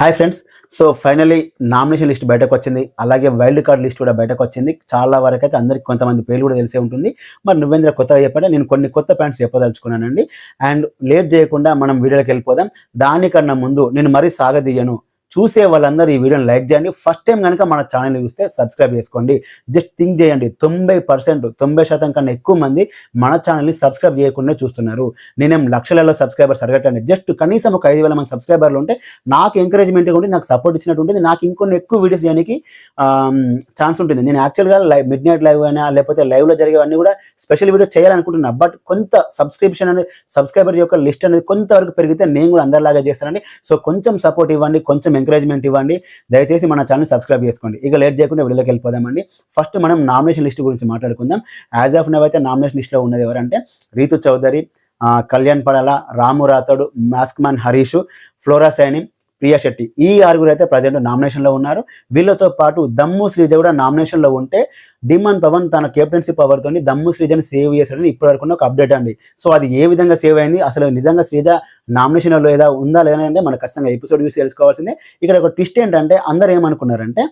Hi friends. So finally nomination list బయటకు వచ్చింది. అలాగే వైల్డ్ కార్డ్ లిస్ట్ కూడా బయటకు వచ్చింది. చాలా వరకు అయితే అందరికి కొంతమంది పేర్లు కూడా తెలిసే ఉంటుంది. మరి నువ్వేంద్ర కొత్తగా చెప్పాడా, నేను కొన్ని కొత్త పాయింట్స్ చెప్పదలుచుకున్నానండి. అండ్ లేట్ చేయకుండా మనం వీడియోకి వెళ్ళిపోదాం. దానికన్నా ముందు నేను మరీ సాగదీయను, చూసే వాళ్ళందరూ ఈ వీడియోని లైక్ చేయండి. ఫస్ట్ టైం కనుక మన ఛానల్ని చూస్తే సబ్స్క్రైబ్ చేసుకోండి. జస్ట్ థింక్ చేయండి, 90% కన్నా ఎక్కువ మంది మన ఛానల్ని సబ్స్క్రైబ్ చేయకుండా చూస్తున్నారు. నేనేం లక్షలలో సబ్స్క్రైబర్స్ అడగట్లేదు, జస్ట్ కనీసం ఒక 5,000 మంది సబ్స్క్రైబర్లు ఉంటే నాకు ఎంకరేజ్మెంట్గా ఉంటుంది, నాకు సపోర్ట్ ఇచ్చినట్టు ఉంటుంది, నాకు ఇంకొన్ని ఎక్కువ వీడియోస్ చేయడానికి ఛాన్స్ ఉంటుంది. నేను యాక్చువల్గా మిడ్ నైట్ లైవ్ అయినా లేకపోతే లైవ్లో జరిగేవన్నీ కూడా స్పెషల్ వీడియో చేయాలనుకుంటున్నా. బట్ కొంత సబ్స్క్రైబర్ యొక్క లిస్ట్ అనేది కొంతవరకు పెరిగితే నేను కూడా అందరిలాగా చేస్తానండి. సో కొంచెం సపోర్ట్ ఇవ్వండి, కొంచెం ఎంకరేజ్మెంట్ ఇవ్వండి. దయచేసి మన ఛానల్ సబ్స్క్రైబ్ చేసుకోండి. ఇక లేట్ చేయకుండా వీడియోకి వెళ్ళిపోదామండి. ఫస్ట్ మనం నామినేషన్ లిస్ట్ గురించి మాట్లాడుకుందాం. యాజ్ ఆఫ్ నవ్ అయితే నామినేషన్ లిస్ట్లో ఉన్నది ఎవరంటే Ritu Chowdary, Kalyan Padala, Ramu Rathod, mask man Harish, Flora Saini, Priya Shetty, ఈ ఆరుగురు అయితే ప్రజెంట్ నామినేషన్లో ఉన్నారు. వీళ్ళతో పాటు దమ్ము శ్రీజ కూడా నామినేషన్లో ఉంటే డిమాండ్ పవన్ తన కెప్టెన్సీ పవర్తో దమ్ము శ్రీజని సేవ్ చేశాడని ఇప్పటివరకు ఒక అప్డేట్ అండి. సో అది ఏ విధంగా సేవ్ అయింది, అసలు నిజంగా శ్రీజ నామినేషన్లో లేదా ఉందా లేదా అంటే మనకు ఖచ్చితంగా ఎపిసోడ్ చూసి తెలుసుకోవాల్సిందే. ఇక్కడ ఒక ట్విస్ట్ ఏంటంటే అందరూ ఏమనుకున్నారంటే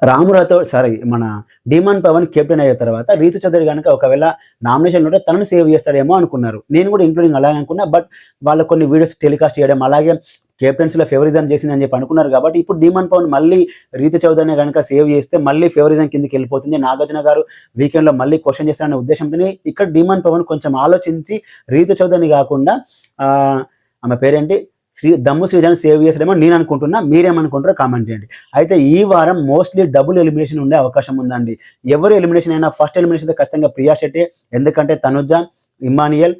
రాము రాథోడ్ మన డిమాండ్ పవన్ కెప్టెన్ అయిన తర్వాత రీతు చౌదరి కనుక ఒకవేళ నామినేషన్ ఉంటే తనను సేవ్ చేస్తాడేమో అనుకున్నారు. నేను కూడా ఇంక్లూడింగ్ అలాగే అనుకున్నా. బట్ వాళ్ళ కొన్ని వీడియోస్ టెలికాస్ట్ చేయడం, అలాగే కెప్టెన్సీలో ఫేవరిజం చేసిందని చెప్పి అనుకున్నారు. కాబట్టి ఇప్పుడు డిమాండ్ పవన్ మళ్ళీ రీతు చౌదరిని కనుక సేవ్ చేస్తే మళ్ళీ ఫేవరిజం కిందకి వెళ్ళిపోతుంది, నాగార్జున గారు వీకెండ్లో మళ్ళీ క్వశ్చన్ చేస్తారనే ఉద్దేశంతో ఇక్కడ డిమాండ్ పవన్ కొంచెం ఆలోచించి రీతు చౌదరిని కాకుండా ఆమె పేరేంటి దమ్ము శ్రీజని సేవ్ చేసాడేమో నేను అనుకుంటున్నా. మీరేమనుకుంటారో కామెంట్ చేయండి. అయితే ఈ వారం మోస్ట్లీ డబుల్ ఎలిమినేషన్ ఉండే అవకాశం ఉందండి. ఎవరు ఎలిమినేషన్ అయినా ఫస్ట్ ఎలిమినేషన్ అయితే ఖచ్చితంగా ప్రియా శెట్టి, ఎందుకంటే తనుజ, ఇమానియల్,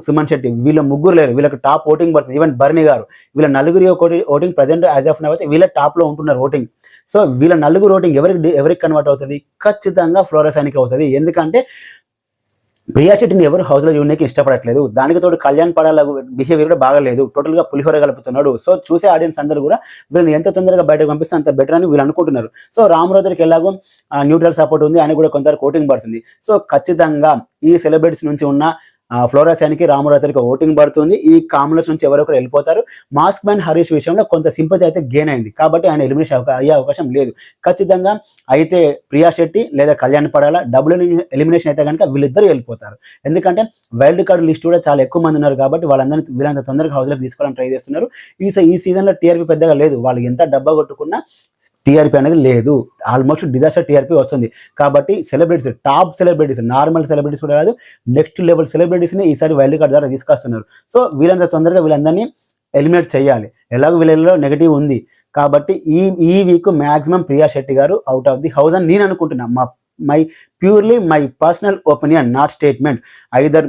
సుమన్ శెట్టి వీళ్ళ ముగ్గురు లేరు, వీళ్ళకి టాప్ ఓటింగ్ పడుతుంది. ఈవెన్ బర్నీ గారు, వీళ్ళ నలుగురి voting present as of now అయితే వీళ్ళ టాప్లో ఉంటున్నారు ఓటింగ్. సో వీళ్ళ నలుగురు ఓటింగ్ ఎవరికి కన్వర్ట్ అవుతుంది? ఖచ్చితంగా ఫ్లోరా సైనికి అవుతుంది. ఎందుకంటే ప్రియా శెట్టిని ఎవరు హౌస్లో చూడడానికి ఇష్టపడట్లేదు. దానికి తోడు కళ్యాణ్ పడాల బిహేవియర్ కూడా బాగలేదు, టోటల్గా పులిహోర కలుపుతున్నాడు. సో చూసే ఆడియన్స్ అందరూ కూడా వీళ్ళని ఎంత తొందరగా బయటకు పంపిస్తే అంత బెటర్ అని వీళ్ళు అనుకుంటున్నారు. సో రామ్ రాథోడ్కి ఎలాగో న్యూట్రల్ సపోర్ట్ ఉంది, ఆయన కూడా కొంతవరకు ఓటింగ్ పడుతుంది. సో ఖచ్చితంగా ఈ సెలబ్రిటీస్ నుంచి ఉన్న ఫ్లోరా సైనికి, రాము రాథోడ్కి ఓటింగ్ పడుతుంది. ఈ కామనర్స్ నుంచి ఎవరొకరు వెళ్ళిపోతారు. మాస్క్ మ్యాన్ హరీష్ విషయంలో కొంత సింపతి అయితే గెయిన్ అయింది, కాబట్టి ఆయన ఎలిమినేషన్ అయ్యే అవకాశం లేదు. ఖచ్చితంగా అయితే ప్రియా శెట్టి లేదా కళ్యాణ్ పడాల డబుల్ ఎలిమినేషన్ అయితే కనుక వీళ్ళిద్దరూ వెళ్ళిపోతారు. ఎందుకంటే వైల్డ్ కార్డ్ లిస్ట్ కూడా చాలా ఎక్కువ మంది ఉన్నారు కాబట్టి వాళ్ళందరినీ వీళ్ళంత తొందరగా హౌస్లోకి తీసుకోవాలని ట్రై చేస్తున్నారు. ఈ సీజన్లో టీఆర్పీ పెద్దగా లేదు, వాళ్ళు ఎంత డబ్బా కొట్టుకున్నా టీఆర్పీ అనేది లేదు. ఆల్మోస్ట్ డిజాస్టర్ టీఆర్పీ వస్తుంది. కాబట్టి celebrities, top celebrities, normal celebrities కూడా కాదు, నెక్స్ట్ లెవెల్ సెలబ్రిటీస్ని ఈసారి వైల్డ్ కార్డ్ ద్వారా తీసుకొస్తున్నారు. సో వీళ్ళంత తొందరగా వీళ్ళందరినీ ఎలిమినేట్ చేయాలి. ఎలాగో వీళ్ళలో నెగిటివ్ ఉంది కాబట్టి ఈ వీక్ మ్యాక్సిమం ప్రియా శెట్టి గారు అవుట్ ఆఫ్ ది హౌస్ అని నేను అనుకుంటున్నా. Purely my personal opinion, not statement. Either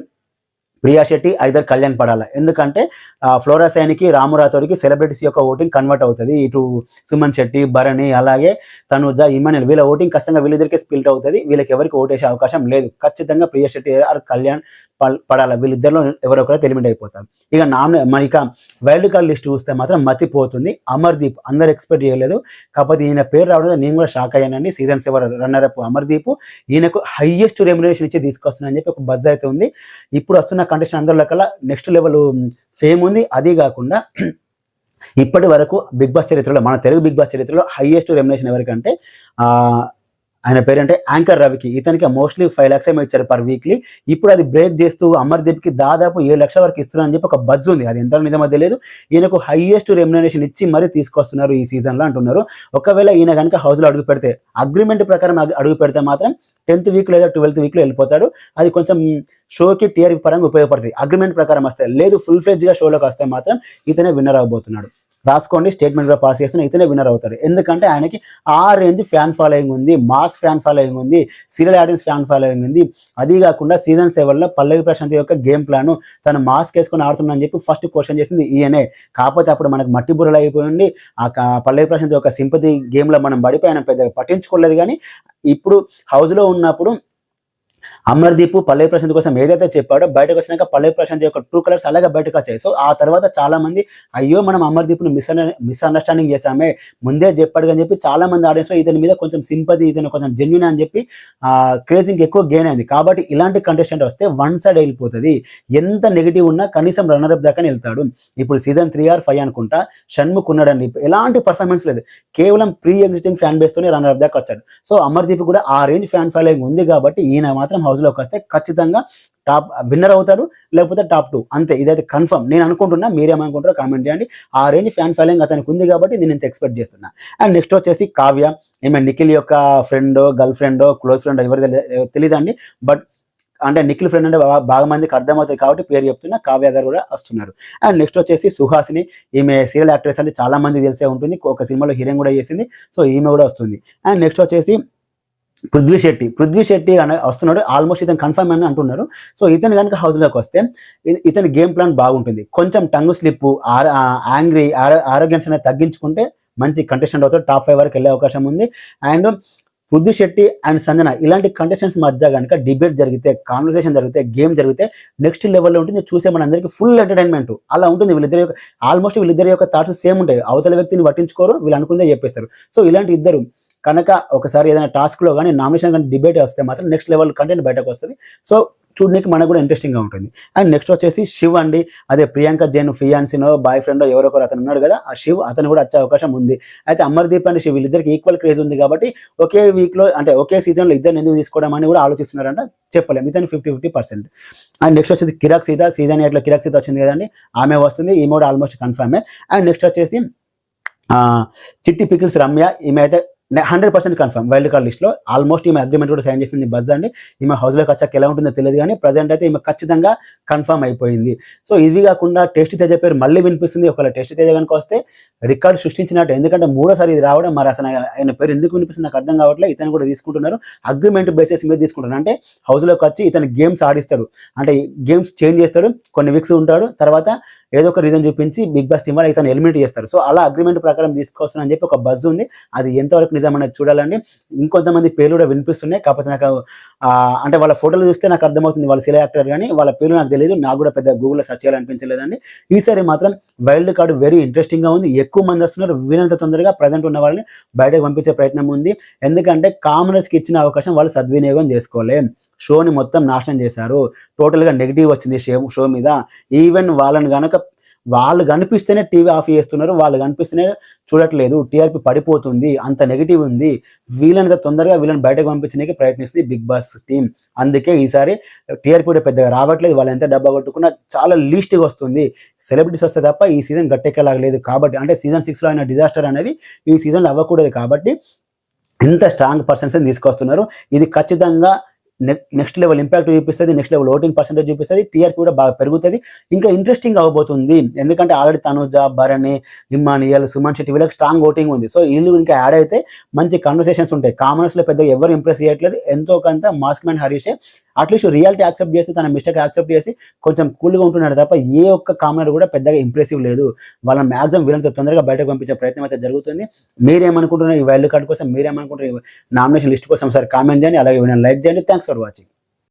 Priya Shetty, either Kalyan Padala. ఎందుకంటే ఫ్లోరా సైనికి, రాము రాథోడ్కి సెలబ్రిటీస్ యొక్క ఓటింగ్ కన్వర్ట్ అవుతుంది. ఇటు సుమన్ శెట్టి, భరణి, అలాగే తనుజ, ఇమానియల్ వీళ్ళ ఓటింగ్ ఖచ్చితంగా వీళ్ళిద్దరికే స్ప్లిట్ అవుతుంది. వీళ్ళకి ఎవరికి ఓటేసే అవకాశం లేదు. ఖచ్చితంగా ప్రియా శెట్టి ఆర్ కళ్యాణ్ పడాల వీళ్ళిద్దరిలో ఎవరొకరు ఎలిమినేట్ అయిపోతారు. ఇక వైల్డ్ కార్డ్ లిస్ట్ చూస్తే మాత్రం మతిపోతుంది. అమర్దీప్ అందరు ఎక్స్పెక్ట్ చేయలేదు, కాకపోతే ఈయన పేరు రావడం నేను కూడా షాక్ అయ్యానండి. సీజన్ 7 రన్నర్ అప్ అమర్దీప్, ఈయనకు హైయెస్ట్ రెమ్యునరేషన్ ఇచ్చి తీసుకొస్తుందని చెప్పి ఒక బజ్ అయితే ఉంది. ఇప్పుడు వస్తున్న కంటెస్టెంట్ అందరిలో కల్లా నెక్స్ట్ లెవెల్ ఫేమ్ ఉంది. అది కాకుండా ఇప్పటి వరకు బిగ్ బాస్ చరిత్రలో, మన తెలుగు బిగ్ బాస్ చరిత్రలో హైయెస్ట్ రెమ్యునరేషన్ ఎవరికంటే ఆయన పేరంటే యాంకర్ రవికి. ఇతనికి మోస్ట్లీ 5 lakhs ఏమో ఇచ్చారు పర్ వీక్లీ. ఇప్పుడు అది బ్రేక్ చేస్తూ అమర్దీప్కి దాదాపు 7 lakhs వరకు ఇస్తున్నారని చెప్పి ఒక బజ్ ఉంది. అది ఎంత నిజమో తెలియదు. ఈయనకు హైయెస్ట్ రెమ్యునరేషన్ ఇచ్చి మరీ తీసుకొస్తున్నారు ఈ సీజన్లో అంటున్నారు. ఒకవేళ ఈయన కనుక హౌస్లో అడుగు పెడితే, అగ్రిమెంట్ ప్రకారం అడుగు పెడితే మాత్రం 10th వీక్ లేదా 12th వీక్లో వెళ్ళిపోతాడు. అది కొంచెం షోకి టీఆర్పీ పరంగా ఉపయోగపడుతుంది. అగ్రిమెంట్ ప్రకారం వస్తే, లేదు ఫుల్ ఫ్లెడ్జ్గా షోలోకి వస్తే మాత్రం ఇతనే విన్నర్ అవబోతున్నాడు. రాసుకోండి, స్టేట్మెంట్గా పాస్ చేస్తున్న ఇతనే విన్నర్ అవుతారు. ఎందుకంటే ఆయనకి ఆ రేంజ్ ఫ్యాన్ ఫాలోయింగ్ ఉంది, మాస్ ఫ్యాన్ ఫాలోయింగ్ ఉంది, సీరియల్ ఆడియన్స్ ఫ్యాన్ ఫాలోయింగ్ ఉంది. అది కాకుండా సీజన్ 7లో పల్లవి ప్రశాంత్ యొక్క గేమ్ ప్లాన్, తను మాస్క్ వేసుకొని ఆడుతుందని చెప్పి ఫస్ట్ క్వశ్చన్ చేసింది ఈయనే. కాకపోతే అప్పుడు మనకు మట్టి బుర్రలు అయిపోయింది. ఆ పల్లవి ప్రశాంత్ యొక్క సింపతి గేమ్లో మనం పడిపోయి ఆయన పెద్దగా పట్టించుకోలేదు. కానీ ఇప్పుడు హౌస్లో ఉన్నప్పుడు అమర్దీప్ పల్లవి ప్రశాంత్ కోసం ఏదైతే చెప్పాడో బయటకు వచ్చినాక పల్లవి ప్రశాంత్ యొక్క ట్రూ కలర్స్ అలాగే బయటకు వచ్చాయి. సో ఆ తర్వాత చాలా మంది అయ్యో మనం అమర్దీప్ను మిస్అండర్స్టాండింగ్ చేసామే, ముందే చెప్పాడు అని చెప్పి చాలా మంది ఆడియన్స్ లో ఇతని మీద కొంచెం సింపతి, ఇతను కొంచెం జెన్యున్ అని చెప్పి క్రేజింగ్ ఎక్కువ గెయిన్ అయింది. కాబట్టి ఇలాంటి కంటెస్టెంట్ వస్తే వన్ సైడ్ వెళ్ళిపోతుంది. ఎంత నెగిటివ్ ఉన్నా కనీసం రన్నర్ అప్ దాకా వెళ్తాడు. ఇప్పుడు సీజన్ 3 or 5 అనుకుంటా షణ్ముఖ్ ఉన్నాడండి, ఎలాంటి పర్ఫార్మెన్స్ లేదు, కేవలం ప్రీ ఎగ్జిస్టింగ్ ఫ్యాన్ బేస్ తోనే రన్నర్ అప్ దాకా వచ్చాడు. సో అమర్దీప్ కూడా ఆ రేంజ్ ఫ్యాన్ ఫాలోయింగ్ ఉంది కాబట్టి ఈయన మాత్రం హౌస్ లోకి వస్తే ఖచ్చితంగా టాప్ విన్నర్ అవుతాడు, లేకపోతే టాప్ 2 అంతే. ఇదైతే కన్ఫర్మ్ నేను అనుకుంటున్నా, మీరేమనుకుంటారో కామెంట్ చేయండి. ఆ రేంజ్ ఫ్యాన్ ఫాలోయింగ్ అతనికి ఉంది కాబట్టి నేను ఇంత ఎక్స్పెక్ట్ చేస్తున్నా. అండ్ నెక్స్ట్ వచ్చేసి కావ్య, ఈమె నిఖిల్ యొక్క friend, girl friend, close friend ఎవరు తెలియదండి, బట్ అంటే నిఖిల్ ఫ్రెండ్ అంటే బాగా మందికి అర్థమవుతుంది కాబట్టి పేరు చెప్తున్నా. కావ్య గారు కూడా వస్తున్నారు. అండ్ నెక్స్ట్ వచ్చేసి సుహాసిని, ఈమె సీరియల్ యాక్ట్రెస్ అంటే చాలా మంది తెలిసే ఉంటుంది, ఒక సినిమాలో హీరోయిన్ కూడా చేసింది. సో ఈమె కూడా వస్తుంది. అండ్ నెక్స్ట్ వచ్చేసి పృథ్వీ శెట్టి వస్తున్నాడు, ఆల్మోస్ట్ ఇతను కన్ఫర్మ్ అని అంటున్నారు. సో ఇతను కనుక హౌస్లోకి వస్తే ఇతని గేమ్ ప్లాన్ బాగుంటుంది, కొంచెం టంగు స్లిప్, యాంగ్రీ, ఆరోగ్యన్స్ అనేది తగ్గించుకుంటే మంచి కంటెస్టెంట్ అవుతాడు, టాప్ 5 వరకు వెళ్ళే అవకాశం ఉంది. అండ్ పృథ్వీ శెట్టి అండ్ సంజన ఇలాంటి కంటెస్టెంట్స్ మధ్య కనుక డిబేట్ జరిగితే, కాన్వర్సేషన్ జరిగితే, గేమ్ జరిగితే నెక్స్ట్ లెవెల్లో ఉంటుంది, చూసే మన అందరికీ ఫుల్ ఎంటర్టైన్మెంట్ అలా ఉంటుంది. వీళ్ళిద్దరి యొక్క ఆల్మోస్ట్ వీళ్ళిద్దరి యొక్క థాట్స్ సేమ్ ఉంటాయి, అవతల వ్యక్తిని పట్టించుకోరు, వీళ్ళు అనుకుందే చెప్పేస్తారు. సో ఇలాంటి ఇద్దరు కనుక ఒకసారి ఏదైనా టాస్క్లో కానీ నామినేషన్ కానీ డిబేట్ వస్తే మాత్రం నెక్స్ట్ లెవెల్ కంటెంట్ బయటకు వస్తుంది. సో చూడడానికి మనకు కూడా ఇంట్రెస్టింగ్గా ఉంటుంది. అండ్ నెక్స్ట్ వచ్చేసి శివ్ అండి, అదే ప్రియాంక జైన్ ఫియాన్సీనో బాయ్ ఫ్రెండో ఎవరొకరు అతను ఉన్నాడు కదా, ఆ శివ్ అతను కూడా వచ్చే అవకాశం ఉంది. అయితే అమర్దీప్ అండ్ శివ్ వీళ్ళిద్దరికి ఈక్వల్ క్రేజ్ ఉంది కాబట్టి ఒకే వీక్లో అంటే ఒకే సీజన్లో ఇద్దరు ఎందుకు తీసుకోవడం అని కూడా ఆలోచిస్తున్నారంట, చెప్పలేము. ఇతను 50-50%. అండ్ నెక్స్ట్ వచ్చేసి కిరాక్ సీత, సీజన్ 8లో కిరాక్ సీత వచ్చింది కదండి, ఆమె వస్తుంది, ఈమె కూడా ఆల్మోస్ట్ కన్ఫర్మే. అండ్ నెక్స్ట్ వచ్చేసి చిట్టి పికిల్స్ రమ్య, ఈమె అయితే 100% కన్ఫర్మ్ వైల్డ్ కార్డ్ లిస్ట్లో. ఆల్మోస్ట్ ఈమె అగ్రిమెంట్ కూడా సైన్ చేసింది బజ్ అండి. ఈమె హౌస్లోకి వచ్చాక ఎలా ఉంటుందో తెలియదు కానీ ప్రజెంట్ అయితే ఈమె ఖచ్చితంగా కన్ఫర్మ్ అయిపోయింది. సో ఇవి కాకుండా టెస్ట్ తేజ పేరు మళ్ళీ వినిపిస్తుంది. ఒకవేళ టెస్ట్ తేజ కనుక వస్తే రికార్డు సృష్టించినట్టు, ఎందుకంటే 3ోసారి ఇది రావడం, మరి అసలు ఆయన పేరు ఎందుకు వినిపిస్తుంది నాకు అర్థం కావట్లేదు. ఇతను కూడా తీసుకుంటున్నారు, అగ్రిమెంట్ బేసిస్ మీద తీసుకుంటున్నారు. అంటే హౌస్లోకి వచ్చి ఇతను గేమ్స్ ఆడిస్తాడు, అంటే గేమ్స్ చేంజ్ చేస్తాడు, కొన్ని వీక్స్ ఉంటాడు, తర్వాత ఏదో ఒక రీజన్ చూపించి బిగ్ బాస్ టీం వాళ్ళు ఇతను ఎలిమినేట్ చేస్తారు. సో అలా అగ్రిమెంట్ ప్రకారం తీసుకొస్తున్నా అని చెప్పి ఒక బజ్ ఉంది, అది ఎంతవరకు నిజం అనేది చూడాలండి. ఇంకొంతమంది పేర్లు కూడా వినిపిస్తున్నాయి, కాకపోతే నాకు అంటే వాళ్ళ ఫోటోలు చూస్తే నాకు అర్థమవుతుంది వాళ్ళ సీరియల్ యాక్టర్, కానీ వాళ్ళ పేరు నాకు తెలియదు, నాకు కూడా పెద్ద గూగుల్లో సెర్చ్ చేయాలనిపించలేదండి. ఈసారి మాత్రం వైల్డ్ కార్డు వెరీ ఇంట్రెస్టింగ్గా ఉంది, ఎక్కువ మంది వస్తున్నారు, వీలంత తొందరగా ప్రజెంట్ ఉన్న వాళ్ళని బయటకు పంపించే ప్రయత్నం ఉంది. ఎందుకంటే కామనర్స్కి ఇచ్చిన అవకాశం వాళ్ళు సద్వినియోగం చేసుకోలే, షోని మొత్తం నాశనం చేశారు, టోటల్గా నెగిటివ్ వచ్చింది షో మీద. ఈవెన్ వాళ్ళని కనుక వాళ్ళు కనిపిస్తేనే టీవీ ఆఫ్ చేస్తున్నారు, వాళ్ళు కనిపిస్తేనే చూడట్లేదు, టీఆర్పీ పడిపోతుంది, అంత నెగిటివ్ ఉంది. వీళ్ళని తొందరగా వీళ్ళని బయటకు పంపించడానికి ప్రయత్నిస్తుంది బిగ్ బాస్ టీం. అందుకే ఈసారి టీఆర్పీ కూడా పెద్దగా రావట్లేదు, వాళ్ళు ఎంత డబ్బా కొట్టుకున్నా చాలా లీస్ట్గా వస్తుంది, సెలబ్రిటీస్ వస్తే తప్ప ఈ సీజన్ గట్టెక్కలాగలేదు. కాబట్టి అంటే సీజన్ 6లో అయిన డిజాస్టర్ అనేది ఈ సీజన్లో అవ్వకూడదు కాబట్టి ఇంత స్ట్రాంగ్ పర్సన్స్ తీసుకొస్తున్నారు. ఇది ఖచ్చితంగా నెక్స్ట్ లెవెల్ ఇంపాక్ట్ చూపిస్తుంది, నెక్స్ట్ లెవెల్ ఓటింగ్ పర్సెంటేజ్ చూపిస్తుంది, టీఆర్పీ కూడా బాగా పెరుగుతుంది, ఇంకా ఇంట్రెస్టింగ్ అవ్వబోతుంది. ఎందుకంటే ఆల్రెడీ తనుజ, భరణి, ఇమ్మానియల్, సుమన్ శెట్టి వీళ్ళకి స్ట్రాంగ్ ఓటింగ్ ఉంది. సో వీళ్ళు ఇంకా యాడ్ అయితే మంచి కన్వర్సేషన్స్ ఉంటాయి. కామనర్స్లో పెద్దగా ఎవరు ఇంప్రెస్ చేయట్లేదు, ఎంతో కొంత మాస్క్ మ్యాన్ హరీషే అట్లీస్ట్ రియాలిటీ యాక్సెప్ట్ చేసి తన మిస్టేక్ యాక్సెప్ట్ చేసి కొంచెం కూల్గా ఉంటున్నాడు తప్ప ఏ ఒక్క కామనర్ కూడా పెద్దగా ఇంప్రెసివ్ లేదు. వాళ్ళ మ్యాక్సిమం వీళ్ళంతా తొందరగా బయటకు పంపించే ప్రయత్నం అయితే జరుగుతుంది. మీరేమనుకుంటున్నారు ఈ వైల్డ్ కార్డ్ కోసం, మీరేమనుకుంటున్నారు నామినేషన్ లిస్ట్ కోసం ఒకసారి కామెంట్ చేయండి, అలాగే లైక్ చేయండి. Thanks for watching.